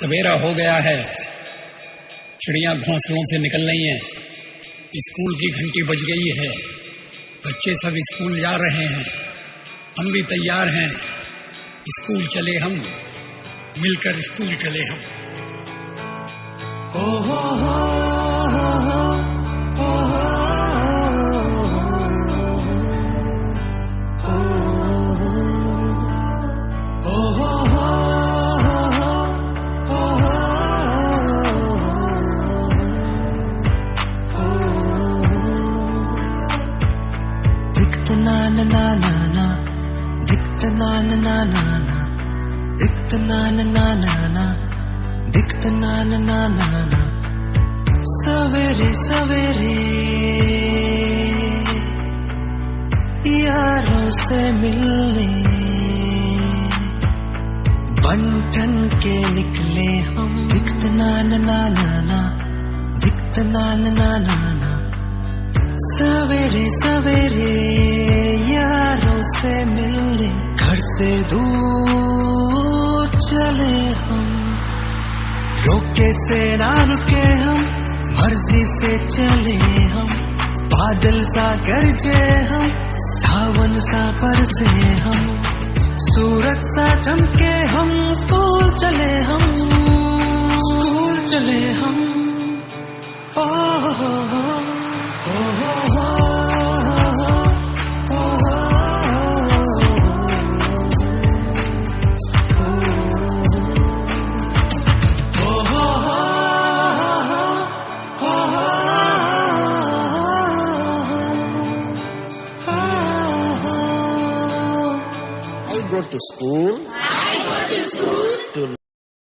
सवेरा हो गया है, चिड़ियां घोंसलों से निकल रही हैं, स्कूल की घंटी बज गई है, बच्चे सब स्कूल जा रहे हैं, हम भी तैयार हैं। स्कूल चले हम, मिलकर स्कूल चले हम। हो हो हो हो हो हो हो। na na na na na dikta na na na na na dikta na na na na na dikta na na na na na savere savere यारों से मिलने बंटन के निकले हम दikta na na na na na dikta na na na na na सवेरे सवेरे यारों से मिलने घर से दूर चले हम, रोके से ना रुके हम, मर्जी से चले हम, बादल सा गरजे हम, सावन सा बरसे हम, सूरज सा चमके हम, स्कूल चले हम, स्कूल चले हम। ओ हो हो I go to school